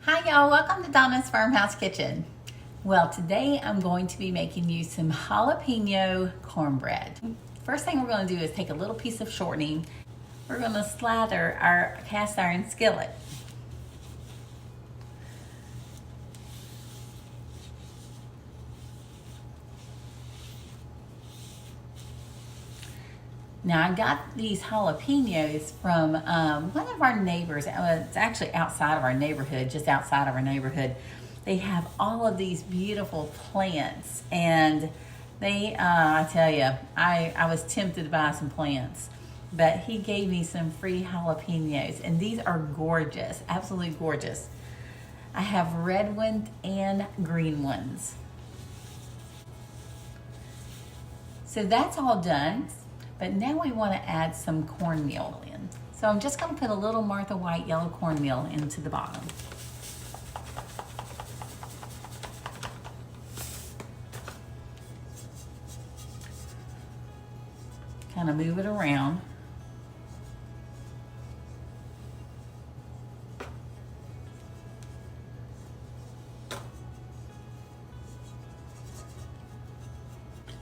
Hi y'all, welcome to Donna's Farmhouse Kitchen. Well, today I'm going to be making you some jalapeno cornbread. First thing we're going to do is take a little piece of shortening. We're going to slather our cast iron skillet. Now I got these jalapenos from one of our neighbors. It's actually outside of our neighborhood, just outside of our neighborhood. They have all of these beautiful plants, and they, I tell you, I was tempted to buy some plants, but he gave me some free jalapenos, and these are gorgeous, absolutely gorgeous. I have red ones and green ones. So that's all done. But now we want to add some cornmeal in. So I'm just going to put a little Martha White yellow cornmeal into the bottom. Kind of move it around.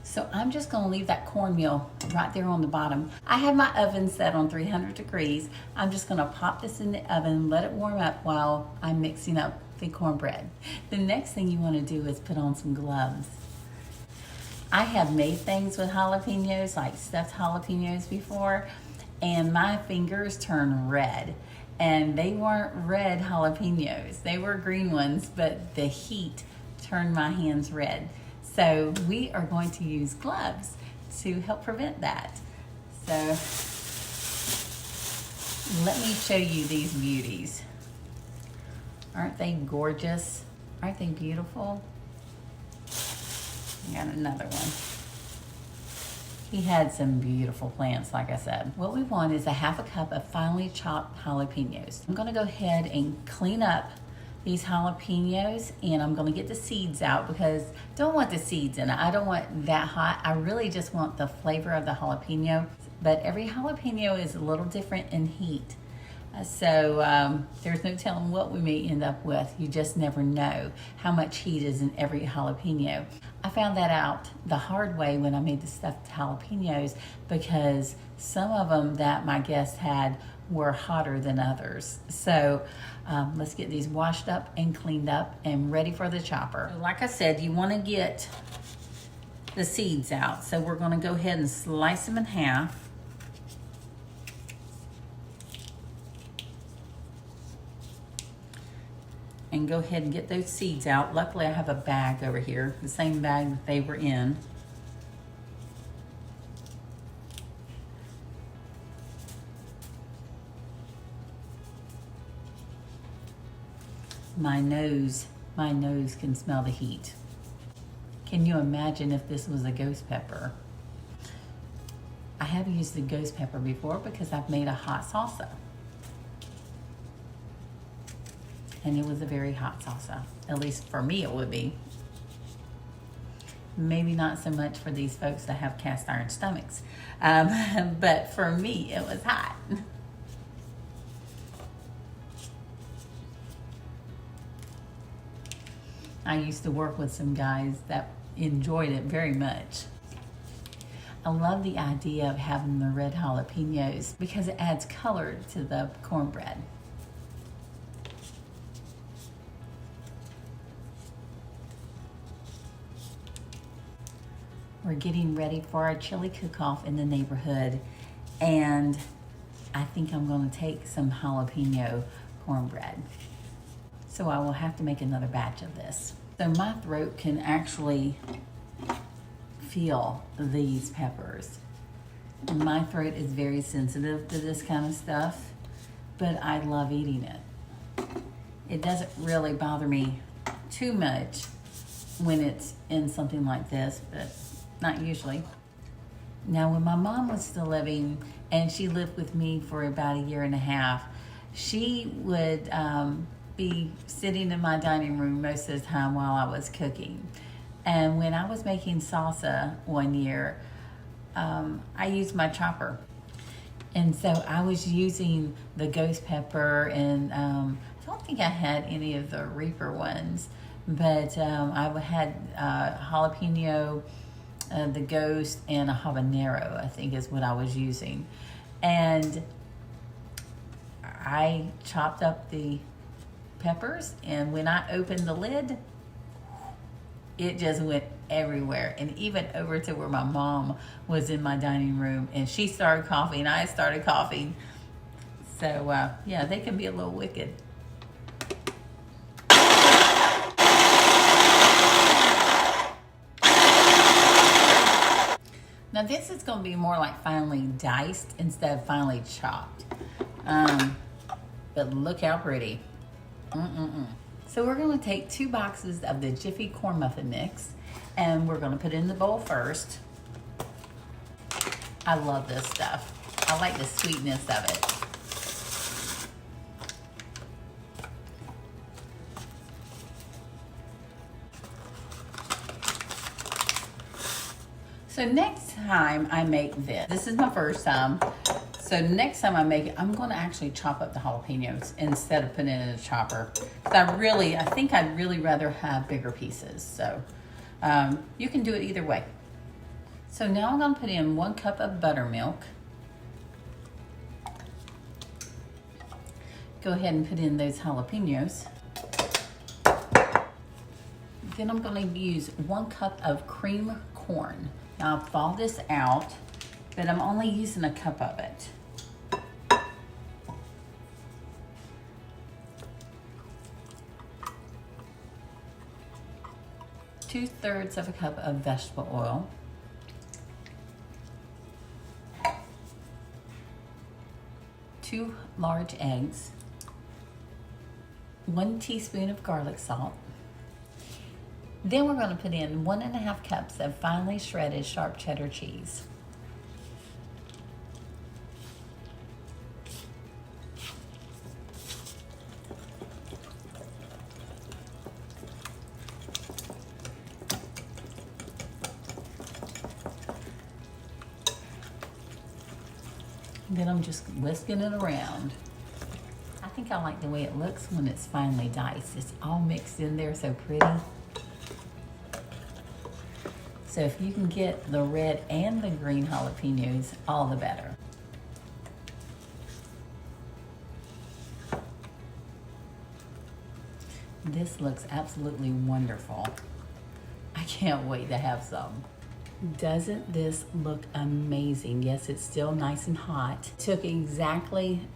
So I'm just going to leave that cornmeal right there on the bottom. I have my oven set on 300 degrees. I'm just going to pop this in the oven, let it warm up while I'm mixing up the cornbread. The next thing you want to do is put on some gloves. I have made things with jalapenos, like stuffed jalapenos before, and my fingers turn red. And they weren't red jalapenos. They were green ones, but the heat turned my hands red. So we are going to use gloves to help prevent that. So let me show you these beauties. Aren't they gorgeous? Aren't they beautiful? I got another one. He had some beautiful plants, like I said. What we want is a half a cup of finely chopped jalapenos. I'm gonna go ahead and clean up these jalapenos, and I'm going to get the seeds out because I don't want the seeds in it. I don't want that hot. I really just want the flavor of the jalapeno, but every jalapeno is a little different in heat. So there's no telling what we may end up with. You just never know how much heat is in every jalapeno. I found that out the hard way when I made the stuffed jalapenos because some of them that my guests had were hotter than others. So let's get these washed up and cleaned up and ready for the chopper. Like I said, you want to get the seeds out. So we're going to go ahead and slice them in half. And go ahead and get those seeds out. Luckily I have a bag over here, the same bag that they were in. My nose can smell the heat. Can you imagine if this was a ghost pepper? I have used the ghost pepper before because I've made a hot salsa. And it was a very hot salsa. At least for me it would be. Maybe not so much for these folks that have cast iron stomachs. But for me it was hot. I used to work with some guys that enjoyed it very much. I love the idea of having the red jalapenos because it adds color to the cornbread. We're getting ready for our chili cook-off in the neighborhood, and I think I'm going to take some jalapeno cornbread. So I will have to make another batch of this. So my throat can actually feel these peppers. And my throat is very sensitive to this kind of stuff, but I love eating it. It doesn't really bother me too much when it's in something like this, but not usually. Now when my mom was still living, and she lived with me for about 1.5 years, she would be sitting in my dining room most of the time while I was cooking. And when I was making salsa one year, I used my chopper. And so I was using the ghost pepper and don't think I had any of the Reaper ones, but I had jalapeno, the Ghost, and a habanero, I think is what I was using. And I chopped up the peppers, and when I opened the lid, it just went everywhere, and even over to where my mom was in my dining room, and she started coughing, I started coughing. So yeah, they can be a little wicked. Now this is going to be more like finely diced instead of finely chopped. But look how pretty. So we're going to take 2 boxes of the Jiffy corn muffin mix, and we're going to put it in the bowl first. I love this stuff. I like the sweetness of it. So next time I make this is my first time. So next time I make it, I'm going to actually chop up the jalapenos instead of putting it in a chopper. Because I think I'd really rather have bigger pieces. So you can do it either way. So now I'm going to put in 1 cup of buttermilk. Go ahead and put in those jalapenos. Then I'm going to use 1 cup of cream corn. Now I've thawed this out, but I'm only using a cup of it. 2/3 of a cup of vegetable oil. 2 large eggs. 1 teaspoon of garlic salt. Then we're going to put in 1½ cups of finely shredded sharp cheddar cheese. Then I'm just whisking it around. I think I like the way it looks when it's finely diced. It's all mixed in there so pretty. So if you can get the red and the green jalapenos, all the better. This looks absolutely wonderful. I can't wait to have some. Doesn't this look amazing? Yes, it's still nice and hot. It took exactly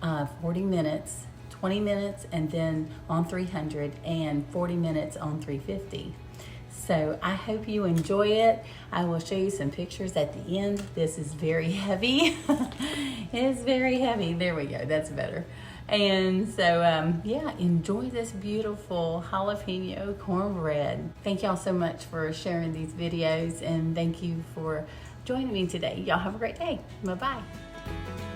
40 minutes, 20 minutes, and then on 300, and 40 minutes on 350. So I hope you enjoy it. I will show you some pictures at the end. This is very heavy. It's very heavy. There we go. That's better. And so, yeah, enjoy this beautiful jalapeno cornbread. Thank y'all so much for sharing these videos, and thank you for joining me today. Y'all have a great day. Bye-bye.